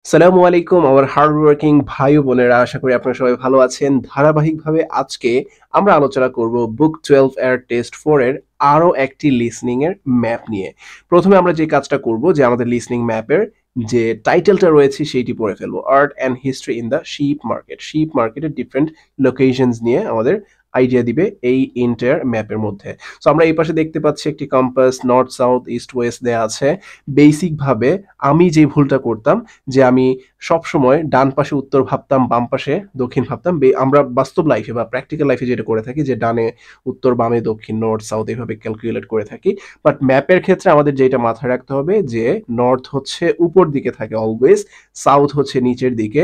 সালামু আলাইকুম আমার হার্ড ওয়ার্কিং ভাই ও বোনেরা, আশা করি আপনারা সবাই ভালো আছেন। ধারাবাহিকভাবে আজকে আমরা আলোচনা করব বুক 12 এর টেস্ট 4 এর আরো একটি লিসনিং এর ম্যাপ নিয়ে। প্রথমে আমরা যে কাজটা করব যে আমাদের লিসনিং ম্যাপের যে টাইটেলটা রয়েছে সেইটি পড়ে ফেলবো, art and history in the ship market. Ship মার্কেটের ডিফারেন্ট লোকেশনস নিয়ে আমাদের আইডিয়া দিবে এই এন্টায়ার ম্যাপের মধ্যে। সো আমরা এই পাশে দেখতে পাচ্ছি একটি compass, north south east West দেয়া আছে। বেসিক ভাবে আমি যে ভুলটা করতাম যে আমি সবসময় ডান পাশে উত্তর ভাবতাম, বাম পাশে দক্ষিণ ভাবতাম। আমরা বাস্তব লাইফে বা প্র্যাকটিক্যাল লাইফে যেটা করে থাকি যে ডানে উত্তর, বামে দক্ষিণ, নর্থ সাউথ এভাবে ক্যালকুলেট করে থাকি। বাট ম্যাপের ক্ষেত্রে আমাদের যেটা মাথায় রাখতে হবে যে নর্থ হচ্ছে উপর দিকে থাকে অলওয়েজ, সাউথ হচ্ছে নিচের দিকে,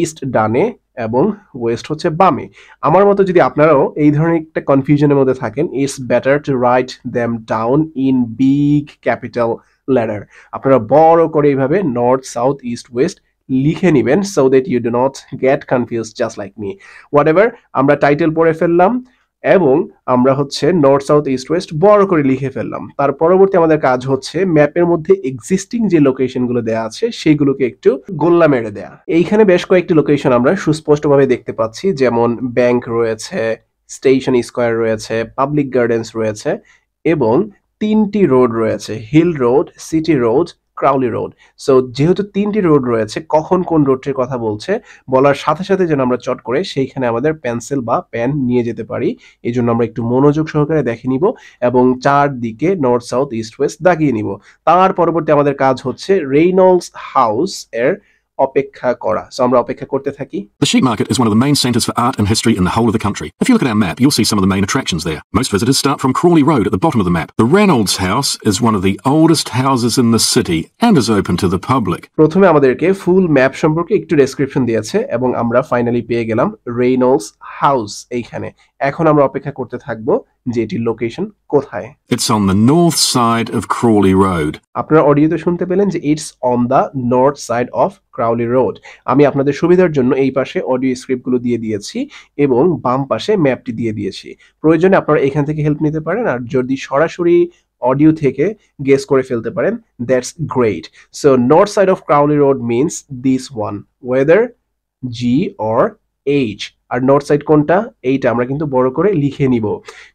ইস্ট ডানে এবং ওয়েস্ট হচ্ছে বামে। আমার মতো যদি আপনারাও এই ধরনের একটা কনফিউশনের মধ্যে থাকেন, it's better to write them down in big capital letter. আপনারা বড় করে এইভাবে নর্থ সাউথ ইস্ট ওয়েস্ট লিখে নেবেন so that you do not get confuse just like me. What এভার, আমরা টাইটেল পড়ে ফেললাম এবং আমরা হচ্ছে নর্থ সাউথ ইস্ট ওয়েস্ট বড় করে লিখে ফেললাম। তার পরবর্তী আমাদের কাজ হচ্ছে ম্যাপের মধ্যে এক্সিস্টিং যে লোকেশনগুলো দেওয়া আছে সেইগুলোকে একটু গোল্লা মেরে দেয়া। এইখানে বেশ কয়েকটি লোকেশন আমরা সুস্পষ্টভাবে দেখতে পাচ্ছি, যেমন ব্যাংক রয়েছে, স্টেশন স্কোয়ার রয়েছে, পাবলিক গার্ডেন্স রয়েছে এবং তিনটি রোড রয়েছে, hill road, city road, Crawley road. So যেহেতু তিনটি রোড রয়েছে, কখন কোন রোডটির কথা বলছে বলার সাথে সাথে যেন আমরা চট করে সেইখানে আমাদের পেন্সিল বা পেন নিয়ে যেতে পারি। এই জন্য আমরা একটু মনোযোগ সহকারে দেখে নিব এবং চারদিকে নর্থ সাউথ ইস্ট ওয়েস্ট দাগিয়ে নিব। তার পরবর্তী আমাদের কাজ হচ্ছে রেইনল্ডস হাউস এর অপেক্ষা করা। সো আমরা অপেক্ষা করতে থাকি। The sheep market is one of the main centres for art and history in the whole of the country. If you look at our map, you'll see some of the main attractions there. Most visitors start from Crawley Road at the bottom of the map. The Reynolds House is one of the oldest houses in the city and is open to the public. প্রথমে আমাদেরকে ফুল map সম্পর্কে একটু description দিয়েছে এবং আমরা finally পেয়ে গেলাম রেইনল্ডস house এইখানে। এখন আমরা অপেক্ষা করতে থাকবো যে এটির লোকেশন কোথায়। It's on the north side of Crawley Road. আপনারা অডিওতে শুনতে পেলেন যে it's on the north side of Crawley road. আমি আপনাদের সুবিধার জন্য এই পাশে অডিও স্ক্রিপ্টগুলো দিয়ে দিয়েছি এবং বাম পাশে ম্যাপটি দিয়ে দিয়েছি। প্রয়োজনে আপনারা এখান থেকে হেল্প নিতে পারেন, আর যদি সরাসরি অডিও থেকে গেস করে ফেলতে পারেন that's great. So north side of Crawley road means this one, whether G or H. আর নর্থ সাইড কোনটা, এইটা আমরা কিন্তু বড় করে লিখে নিব।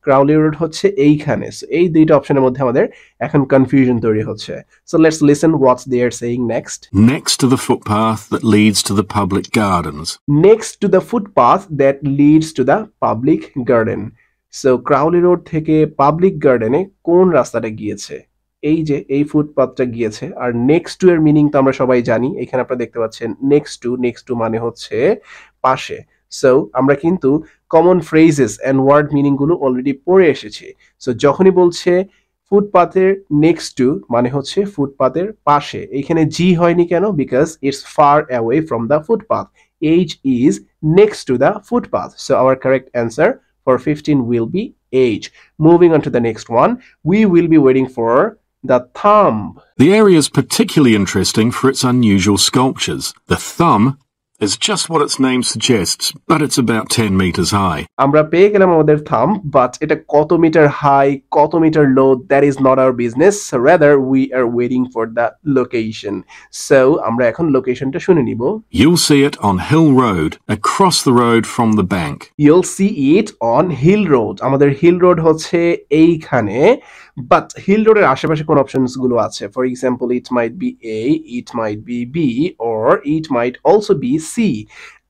ক্রাউলি রোড হচ্ছে এইখানে। এই দুইটা অপশনের মধ্যে আমাদের এখন কনফিউশন তৈরি হচ্ছে। So let's listen what's they are saying next. Next to the footpath that leads to the public gardens. Next to the footpath that leads to the public garden. So Crawley road থেকে public গার্ডেনে কোন রাস্তাটা গিয়েছে, এই যে এই ফুটপাথটা গিয়েছে। আর নেক্সট টু এর মিনিং তো আমরা সবাই জানি, এখানে আপনারা দেখতে পাচ্ছেন নেক্সট টু মানে হচ্ছে পাশে। সো আমরা কিন্তু common phrases and word meaning গুলো অলরেডি পড়ে এসেছি। সো যখনই বলছে ফুটপাথের নেক্সট টু মানে হচ্ছে ফুটপাথের পাশে। এখানে জি হয়নি কেন? Because it's far away from the footpath. H is next to the footpath. So our correct answer for 15 will be H. Moving on to the next one, we will be waiting for the thumb. The area is particularly interesting for its unusual sculptures. The thumb is just what its name suggests, but it's about 10 meters high. আমরা পেয়ে গেলাম আমাদের thumb, but এটা কত meter high, কত meter low, that is not our business. Rather, we are waiting for the location. So, আমরা এখন লোকেশনটা শুনে নিব। You'll see it on Hill Road, across the road from the bank. You'll see it on Hill Road. আমাদের hill road হচ্ছে এইখানে, but hill রোডের আশেপাশে কোন অপশনস গুলো আছে? For example, it might be A, it might be B, or it might also be C.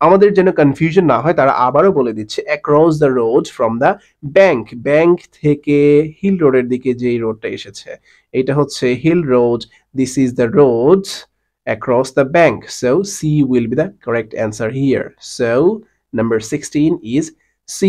আমাদের যেন কনফিউশন না হয় তারা আবারও বলে দিচ্ছে across the road from the bank. Bank থেকে হিল রোডের দিকে যেই রোডটা এসেছে এটা হচ্ছে hill road. This is the road across the bank. So C will be the correct answer here. So number 16 is C.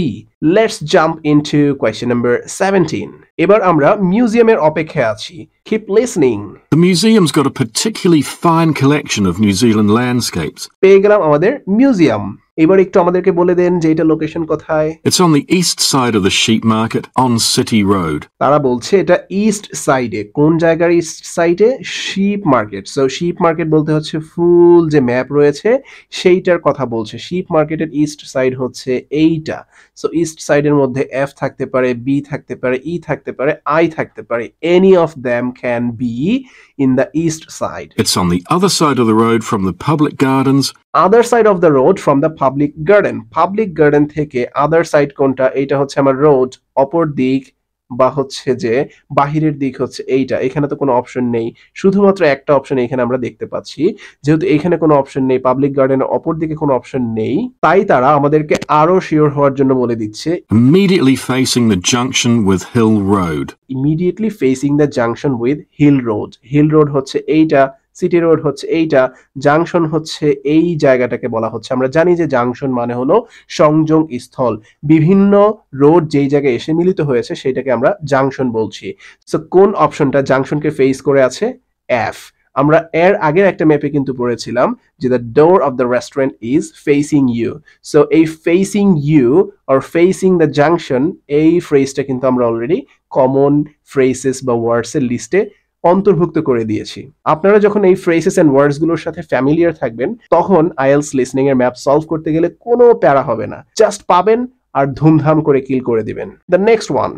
Let's jump into question number 17. এবার আমরা মিউজিয়ামের অপেক্ষায় আছি। Keep listening. The museum's got a particularly fine collection of New Zealand landscapes. পেয়ে গেলাম আমাদের museum. এবার একটু আমাদেরকে বলে দেন যে এটা লোকেশন কোথায়। It's on the east side of the sheep market on City Road. তারা বলছে এটা ইস্ট সাইডে। কোন জায়গার ইস্ট সাইডে? Ship market. So ship market বলতে হচ্ছে ফুল যে ম্যাপ রয়েছে সেইটার কথা বলছে। শিপ মার্কেটের ইস্ট সাইড হচ্ছে এইটা। সো ইস্ট সাইডের মধ্যে এফ থাকতে পারে, বি থাকতে পারে, ই থাকতে পারে, আই থাকতে পারে। Any of them can be in the east side. It's on the other side of the road from the public gardens. Other side of the road from the public garden. Public garden থেকে other side কোনটা? এইটা হচ্ছে আমার road, অপর দিক বা হচ্ছে যে বাহিরের দিক হচ্ছে এইটা। এখানে তো কোনো অপশন নেই, শুধুমাত্র একটা অপশন এখানে আমরা দেখতে পাচ্ছি। যেহেতু এখানে কোনো অপশন নেই, পাবলিক গার্ডেনের অপর দিকে কোনো অপশন নেই, তাই তারা আমাদেরকে আরো শিওর হওয়ার জন্য বলে দিচ্ছে Immediately facing the junction with Hill Road. Immediately facing the junction with hill road. Hill road হচ্ছে এইটা, সিটি রোড হচ্ছে এইটা, জাংশন হচ্ছে এই জায়গাটাকে বলা হচ্ছে। আমরা জানি যে জাংশন মানে হলো সংযোগ স্থল, বিভিন্ন রোড যেই জায়গায় এসে মিলিত হয়েছে সেটাকে আমরা জাংশন বলছি। সো কোন অপশনটা জাংশনকে ফেস করে আছে? এফ। আমরা এর আগের একটা ম্যাপে কিন্তু পড়েছিলাম যে the door of the restaurant is facing you. So এই facing you or facing the junction, এই ফ্রেজটা কিন্তু আমরা অলরেডি কমন ফ্রেজেস বা ওয়ার্ডস এর লিস্টে অন্তর্ভুক্ত করে দিয়েছি। আপনারা যখন এই ফ্রেজেস এন্ড ওয়ার্ডস গুলোর সাথে ফ্যামিলিয়ার থাকবেন তখন আইএলস লিসনিং এর ম্যাপ সলভ করতে গেলে কোনো প্যারা হবে না, জাস্ট পাবেন আর ধুমধাম করে কিল করে দিবেন। The next one,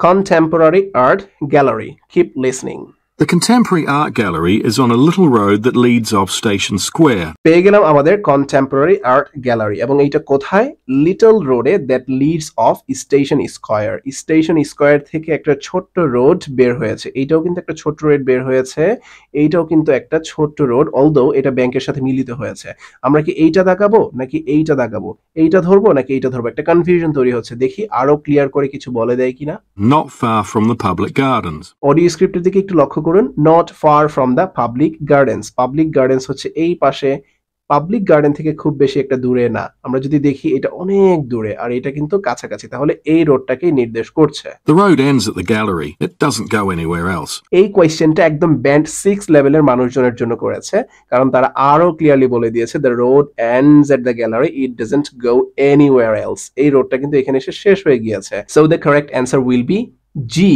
contemporary art gallery. Keep listening. The Contemporary Art Gallery is on a little road that leads off Station Square. পেয়ে গেলাম আমাদের কন্টেম্পোরারি আর্ট গ্যালারি, এবং এইটা কোথায়? লিটল রোডে that leads of station square. Station square থেকে একটা ছোট্ট রোড বের হয়েছে। এইটাও কিন্তু একটা ছোট্ট রোড বের হয়েছে, এইটাও কিন্তু একটা ছোট্ট রোড, অলদো এটা ব্যাংকের সাথে মিলিত হয়েছে। আমরা কি এইটা দেখাবো নাকি এইটা দেখাবো? এইটা ধরবো নাকি এইটা ধরবো? একটা কনফিউশন তৈরি হচ্ছে। দেখি আরো ক্লিয়ার করে কিছু বলে দেয় কিনা। Not far from the public gardens. Audio স্ক্রিপ্টের দিকে একটু লক্ষ্য করুন। Not far from the public gardens. Public gardens হচ্ছে এই পাশে, পাবলিক গার্ডেন থেকে খুব বেশি একটা দূরে না। আমরা যদি দেখি এটা অনেক দূরে, আর এটা কিন্তু কাছাকাছি, তাহলে এই রোডটাকেই নির্দেশ করছে। The road ends at the gallery. It doesn't go anywhere else. এই কোয়েশ্চেনটা একদম ব্যান্ড 6 লেভেলের মানুষজনের জন্য করেছে, কারণ তারা আরো ক্লিয়ারলি বলে দিয়েছে the road ends at the gallery, it doesn't go anywhere else. এই রোডটা কিন্তু এখানে এসে শেষ হয়ে গিয়েছে। So the correct answer will be G.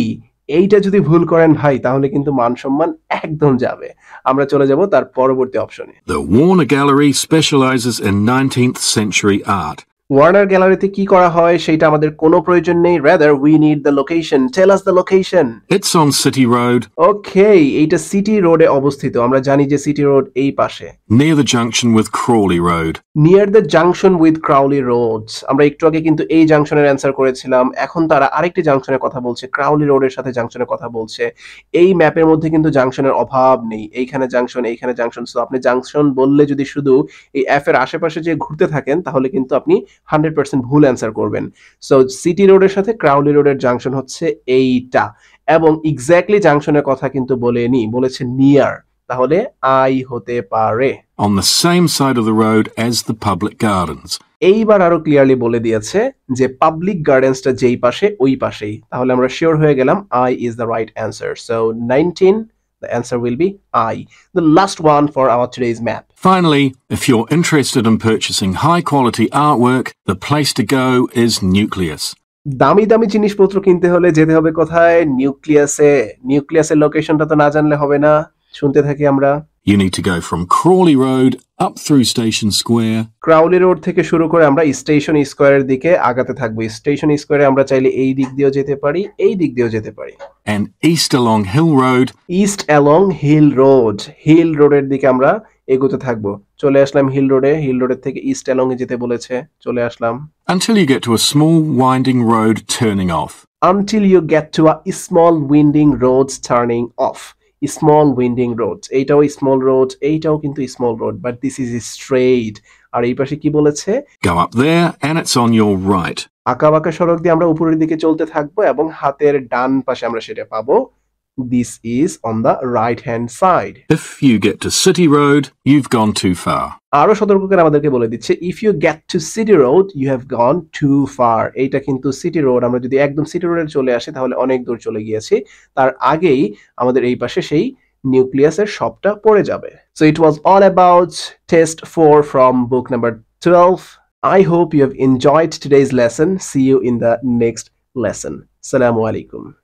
এইটা যদি ভুল করেন ভাই তাহলে কিন্তু মান সম্মান একদম যাবে। আমরা চলে যাব তার পরবর্তী অপশনে। The Warner Gallery specializes in 19th century art. Warner গ্যালারিতে কি করা হয় সেটা আমাদের কোনো প্রয়োজন নেই, rather we need the location. Tell us the location. It's on City Road. Okay, এইটা সিটি রোডে অবস্থিত। আমরা জানি যে সিটি রোড এই পাশে, Near the junction with Crawley Road. Near the junction with Crawley roads. আমরা একটু আগে কিন্তু এই জাংশনের অ্যান্সার করেছিলাম, এখন তারা আরেকটি জাংশনের কথা বলছে, ক্রাউলি রোডের সাথে জাংশনের কথা বলছে। এই ম্যাপের মধ্যে কিন্তু জাংশনের অভাব নেই, এইখানে জাংশন, এইখানে জাংশন। সো আপনি জাংশন বললে যদি শুধু এই এফ এর আশেপাশে যে ঘুরতে থাকেন তাহলে কিন্তু আপনি 100% ভুল অ্যান্সার করবেন। সো সিটি রোডের সাথে ক্রাউলি রোডের জাংশন হচ্ছে এইটা, এবং এক্স্যাক্টলি জাংশনের কথা কিন্তু বলেনি, বলেছে নিয়ার, তাহলে আই হতে পারে। On the same side of the road as the public gardens. এইবার আরো ক্লিয়ারলি বলে দিয়েছে যে পাবলিক গার্ডেন্সটা যেই পাশে ওই পাশেই, তাহলে আমরা শিওর হয়ে গেলাম I is the right answer. So 19, the answer will be I. The last one for our today's map. Finally, if you're interested in purchasing high quality artwork, the place to go is Nucleus. দামি দামি জিনিসপত্র কিনতে হলে যেতে হবে কোথায়? নিউক্লিয়াসে। নিউক্লিয়াসের লোকেশনটা তো না জানলে হবে না, শুনতে থাকি আমরা। You need to go from Crawley Road up through Station Square. Crawley road থেকে শুরু করে আমরা স্টেশন স্কয়ারের দিকে আগাতে থাকবো। স্টেশন স্কয়ারে আমরা চাইলে এই দিক দিয়েও যেতে পারি, এই দিক দিয়েও যেতে পারি। And east along Hill Road. East along hill road. Hill রোডের দিকে আমরা এগোতে থাকবো। চলে আসলাম হিল রোডে। হিল রোডের থেকে ইস্ট অ্যালং এ যেতে বলেছে, চলে আসলাম। Until you get to a small winding road turning off. Until you get to a small winding roads turning off. Small winding roads, এইটাও স্মল রোড, এইটাও কিন্তু small road, but this is straight. আর এই পাশে কি বলেছে? Go up there and it's on your right. আঁকা বাঁকা সড়ক দিয়ে আমরা উপরের দিকে চলতে থাকবো এবং হাতের ডান পাশে আমরা সেটা পাবো। This is on the right hand side. If you get to City Road, you've gone too far. আরো সতর্ক করে আমাদেরকে বলে দিচ্ছে if you get to City Road you have gone too far. এইটা কিন্তু সিটি রোড, আমরা যদি একদম সিটি রোডে চলে আসি তাহলে অনেক দূর চলে গিয়েছি। তার আগেই আমাদের এই পাশে সেই নিউক্লিয়াসের শপটা পড়ে যাবে। So it was all about test 4 from book number 12. I hope you have enjoyed today's lesson. See you in the next lesson. Assalamu alaikum.